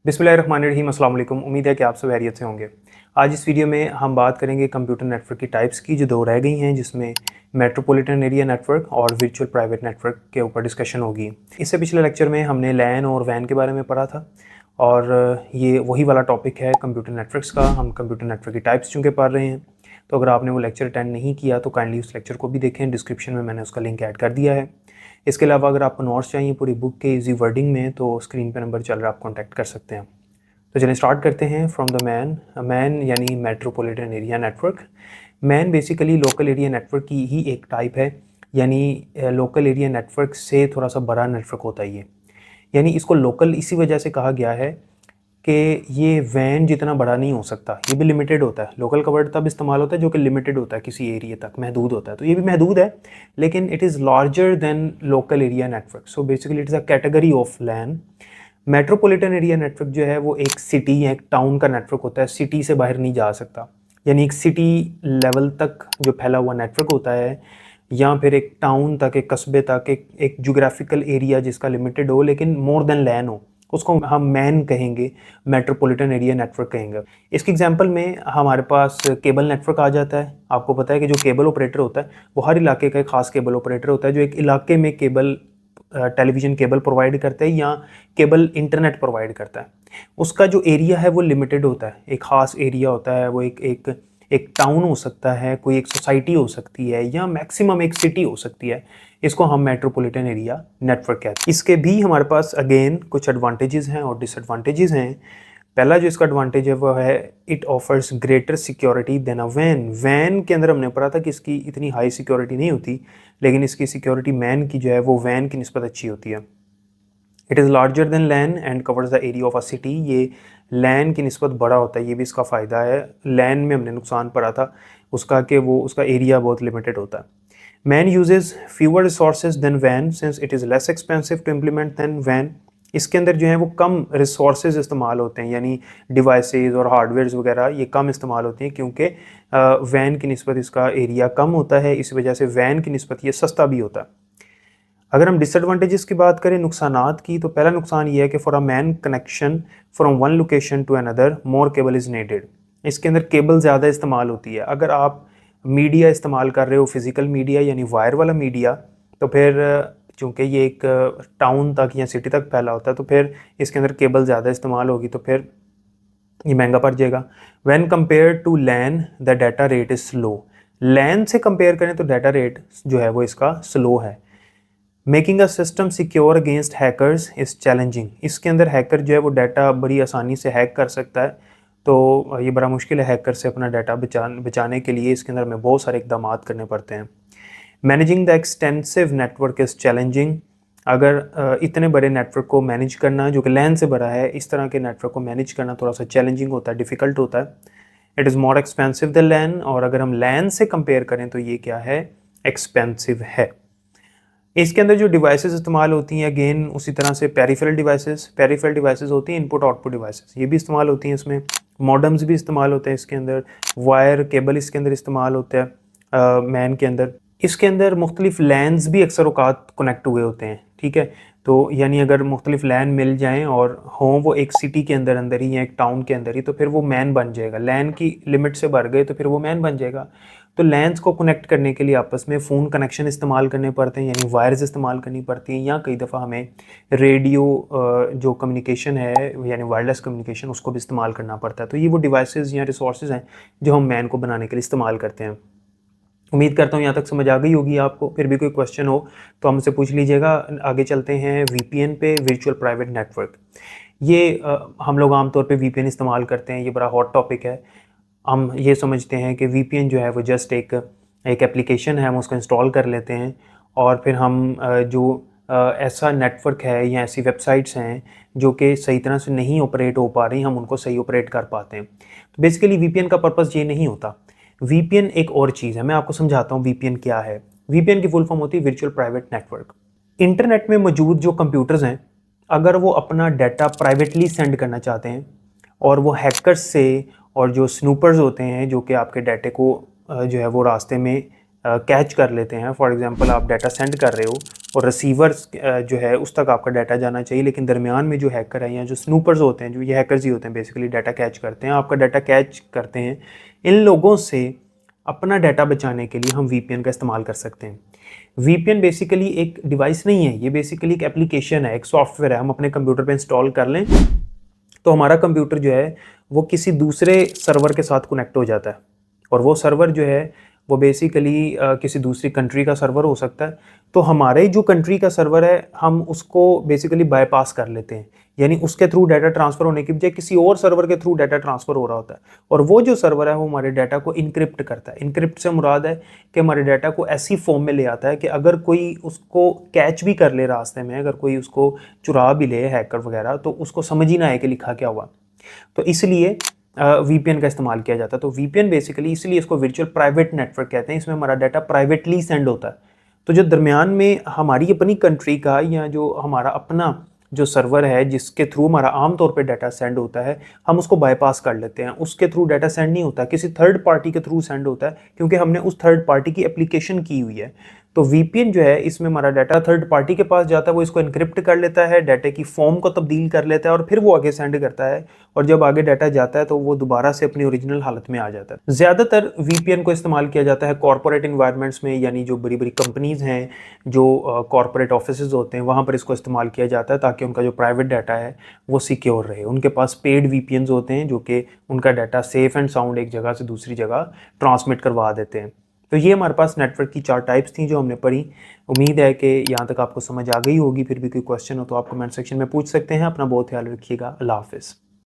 बिस्मिल्लाहिर्रहमानिर्रहीम, अस्सलाम वालेकुम। उम्मीद है कि आप सब खैरियत से होंगे। आज इस वीडियो में हम बात करेंगे कंप्यूटर नेटवर्क की टाइप्स की, जो दो रह गई हैं, जिसमें मेट्रोपॉलिटन एरिया नेटवर्क और वर्चुअल प्राइवेट नेटवर्क के ऊपर डिस्कशन होगी। इससे पिछले लेक्चर में हमने लैन और वैन के बारे में पढ़ा था और ये वही वाला टॉपिक है कंप्यूटर नेटवर्क्स का। हम कंप्यूटर नेटवर्क की टाइप्स चूँकि पढ़ रहे हैं, तो अगर आपने वो लेक्चर अटेंड नहीं किया तो काइंडली उस लेक्चर को भी देखें। डिस्क्रिप्शन में मैंने उसका लिंक ऐड कर दिया है। इसके अलावा अगर आपको नोट्स चाहिए पूरी बुक के इजी वर्डिंग में, तो स्क्रीन पर नंबर चल रहा है, आप कॉन्टैक्ट कर सकते हैं। तो चलिए स्टार्ट करते हैं फ्रॉम द मैन यानी metropolitan area network. Man basically local area network की ही एक टाइप है, यानी लोकल एरिया नेटवर्क से थोड़ा सा बड़ा नेटवर्क होता है ये। यानी इसको लोकल इसी वजह से कहा गया है कि ये वैन जितना बड़ा नहीं हो सकता, ये भी लिमिटेड होता है। लोकल का वर्ड तब इस्तेमाल होता है जो कि लिमिटेड होता है, किसी एरिया तक महदूद होता है। तो ये भी महदूद है, लेकिन it is larger than local area network. So basically it is a category of LAN. Metropolitan area network जो है वो एक सिटी या एक टाउन का नेटवर्क होता है, सिटी से बाहर नहीं जा सकता। यानी एक सिटी लेवल तक जो फैला हुआ नेटवर्क होता है, या फिर एक टाउन तक, एक कस्बे तक, एक जोग्राफिकल एरिया जिसका लिमिटेड हो लेकिन मोर देन लैन हो, उसको हम मैन कहेंगे, मेट्रोपॉलिटन एरिया नेटवर्क कहेंगे। इसके एग्जांपल में हमारे पास केबल नेटवर्क आ जाता है। आपको पता है कि जो केबल ऑपरेटर होता है वो हर इलाके का एक ख़ास केबल ऑपरेटर होता है, जो एक इलाके में केबल टेलीविज़न केबल प्रोवाइड करता है या केबल इंटरनेट प्रोवाइड करता है। उसका जो एरिया है वो लिमिटेड होता है, एक ख़ास एरिया होता है। वो एक टाउन हो सकता है, कोई एक सोसाइटी हो सकती है, या मैक्सिमम एक सिटी हो सकती है। इसको हम मेट्रोपॉलिटन एरिया नेटवर्क कहते हैं। इसके भी हमारे पास अगेन कुछ एडवांटेजेस हैं और डिसएडवांटेजेस हैं। पहला जो इसका एडवांटेज है वो है it offers greater security than a वैन। वैन के अंदर हमने पढ़ा था कि इसकी इतनी हाई सिक्योरिटी नहीं होती, लेकिन इसकी सिक्योरिटी मैन की जो है वो वैन की निस्बत अच्छी होती है। It is larger than LAN and covers the area of a city. ये लैन की निस्बत बड़ा होता है, ये भी इसका फ़ायदा है। लैन में हमने नुकसान पढ़ा था उसका कि वो उसका एरिया बहुत लिमिटेड होता है। Man uses fewer resources then when since it is less expensive to implement then when. इसके अंदर जो है वो कम रिसोर्सेज इस्तेमाल होते हैं, यानी डिवाइसेस और हार्डवेयर्स वगैरह ये कम इस्तेमाल होती हैं, क्योंकि वैन की निस्बत इसका एरिया कम होता है। इस वजह से वैन की निस्बत ये सस्ता भी होता है। अगर हम डिसएडवांटेजेस की बात करें, नुकसानात की, तो पहला नुकसान ये है कि for a MAN connection from one location to another more cable is needed. इसके अंदर केबल ज़्यादा इस्तेमाल होती है। अगर आप मीडिया इस्तेमाल कर रहे हो, फिज़िकल मीडिया यानी वायर वाला मीडिया, तो फिर चूँकि ये एक टाउन तक या सिटी तक फैला होता है, तो फिर इसके अंदर केबल ज़्यादा इस्तेमाल होगी, तो फिर ये महंगा पड़ जाएगा। When compare to LAN the data rate is slow. LAN से कंपेयर करें तो डाटा रेट जो है वो इसका स्लो है। Making a system secure against hackers is challenging. इसके अंदर हैकर जो है वो डाटा बड़ी आसानी से हैक कर सकता है, तो ये बड़ा मुश्किल है हैकर से अपना डाटा बचाने के लिए। इसके अंदर हमें बहुत सारे इकदाम करने पड़ते हैं। Managing the extensive network is challenging. अगर इतने बड़े नेटवर्क को मैनेज करना जो कि लैन से बड़ा है, इस तरह के नेटवर्क को मैनेज करना थोड़ा सा चैलेंजिंग होता है, डिफ़िकल्ट होता है। It is more expensive the LAN, और अगर हम लैन से कंपेयर करें तो ये क्या है, एक्सपेंसिव है। इसके अंदर जो डिवाइसेस इस्तेमाल होती हैं, अगेन उसी तरह से पेरिफेरल डिवाइसेस होती हैं, इनपुट आउटपुट डिवाइसेस, ये भी इस्तेमाल होती हैं। इसमें मॉडेम्स भी इस्तेमाल होते हैं। इसके अंदर वायर केबल इसके अंदर इस्तेमाल होता है मैन के अंदर। इसके अंदर मुख्तलिफ लैन्स भी अक्सर औकात कनेक्ट हुए होते हैं, ठीक है। तो यानी अगर मुख्तलिफ लैन मिल जाएं और हों वो एक सिटी के अंदर अंदर ही या एक टाउन के अंदर ही, तो फिर वो मैन बन जाएगा। लैन की लिमिट से बढ़ गए तो फिर वो मैन बन जाएगा। तो लैन्स को कनेक्ट करने के लिए आपस में फ़ोन कनेक्शन इस्तेमाल करने पड़ते हैं, यानी वायर्स इस्तेमाल करनी पड़ती हैं, या कई दफ़ा हमें रेडियो जो कम्युनिकेशन है यानी वायरलेस कम्युनिकेशन, उसको भी इस्तेमाल करना पड़ता है। तो ये वो डिवाइसेस या रिसोर्सेज हैं जो हम मैन को बनाने के लिए इस्तेमाल करते हैं। उम्मीद करता हूँ यहाँ तक समझ आ गई होगी आपको। फिर भी कोई क्वेश्चन हो तो हमसे पूछ लीजिएगा। आगे चलते हैं वीपीएन पे, वर्चुअल प्राइवेट नेटवर्क। ये हम लोग आमतौर पे वीपीएन इस्तेमाल करते हैं, ये बड़ा हॉट टॉपिक है। हम ये समझते हैं कि वीपीएन जो है वो जस्ट एक एप्लीकेशन है, हम उसको इंस्टॉल कर लेते हैं और फिर हम ऐसा नेटवर्क है या ऐसी वेबसाइट्स हैं जो कि सही तरह से नहीं ऑपरेट हो पा रही, हम उनको सही ऑपरेट कर पाते हैं। तो बेसिकली वीपीएन का पर्पज़ ये नहीं होता। वीपीएन एक और चीज़ है, मैं आपको समझाता हूँ वीपीएन क्या है। वीपीएन की फुल फॉर्म होती है वर्चुअल प्राइवेट नेटवर्क। इंटरनेट में मौजूद जो कंप्यूटर्स हैं, अगर वो अपना डाटा प्राइवेटली सेंड करना चाहते हैं और वो हैकर्स से और जो स्नूपर्स होते हैं जो कि आपके डाटे को जो है वो रास्ते में कैच कर लेते हैं। फॉर एग्जांपल आप डाटा सेंड कर रहे हो और रिसीवर्स जो है उस तक आपका डाटा जाना चाहिए, लेकिन दरमियान में जो हैकर है या जो स्नूपर्स होते हैं, जो ये हैकर्स ही होते हैं बेसिकली, डाटा कैच करते हैं, आपका डाटा कैच करते हैं, इन लोगों से अपना डाटा बचाने के लिए हम वीपीएन का इस्तेमाल कर सकते हैं। वीपीएन बेसिकली एक डिवाइस नहीं है, ये बेसिकली एक एप्लीकेशन है, एक सॉफ्टवेयर है। हम अपने कंप्यूटर पे इंस्टॉल कर लें तो हमारा कंप्यूटर जो है वो किसी दूसरे सर्वर के साथ कनेक्ट हो जाता है, और वो सर्वर जो है वो बेसिकली किसी दूसरी कंट्री का सर्वर हो सकता है। तो हमारे जो कंट्री का सर्वर है हम उसको बेसिकली बाईपास कर लेते हैं, यानी उसके थ्रू डाटा ट्रांसफ़र होने की बजाय किसी और सर्वर के थ्रू डाटा ट्रांसफ़र हो रहा होता है, और वो जो सर्वर है वो हमारे डाटा को इनक्रिप्ट करता है। इनक्रिप्ट से मुराद है कि हमारे डाटा को ऐसी फॉर्म में ले आता है कि अगर कोई उसको कैच भी कर ले रास्ते में, अगर कोई उसको चुरा भी ले हैकर वगैरह, तो उसको समझ ही ना आए कि लिखा क्या हुआ। तो इसलिए वीपीएन का इस्तेमाल किया जाता है। तो वीपीएन बेसिकली इसलिए इसको वर्चुअल प्राइवेट नेटवर्क कहते हैं, इसमें हमारा डाटा प्राइवेटली सेंड होता है। तो जो दरमियान में हमारी अपनी कंट्री का या जो हमारा अपना जो सर्वर है जिसके थ्रू हमारा आमतौर पे डाटा सेंड होता है, हम उसको बाईपास कर लेते हैं। उसके थ्रू डाटा सेंड नहीं होता, किसी थर्ड पार्टी के थ्रू सेंड होता है, क्योंकि हमने उस थर्ड पार्टी की एप्लीकेशन की हुई है। तो वीपीएन जो है इसमें हमारा डाटा थर्ड पार्टी के पास जाता है, वो इसको इनक्रिप्ट कर लेता है, डाटा की फॉर्म को तब्दील कर लेता है और फिर वो आगे सेंड करता है, और जब आगे डाटा जाता है तो वो दोबारा से अपनी ओरिजिनल हालत में आ जाता है। ज़्यादातर वीपीएन को इस्तेमाल किया जाता है कॉर्पोरेट इन्वायरमेंट्स में, यानी जो बड़ी बड़ी कंपनीज़ हैं, जो कॉर्पोरेट ऑफिसेज होते हैं, वहाँ पर इसको इस्तेमाल किया जाता है ताकि उनका जो प्राइवेट डाटा है वो सिक्योर रहे। उनके पास पेड वीपीएन्स होते हैं जो कि उनका डाटा सेफ़ एंड साउंड एक जगह से दूसरी जगह ट्रांसमिट करवा देते हैं। तो ये हमारे पास नेटवर्क की 4 टाइप्स थी जो हमने पढ़ी। उम्मीद है कि यहाँ तक आपको समझ आ गई होगी। फिर भी कोई क्वेश्चन हो तो आप कमेंट सेक्शन में पूछ सकते हैं। अपना बहुत ख्याल रखिएगा। अल्लाह हाफ़िज़।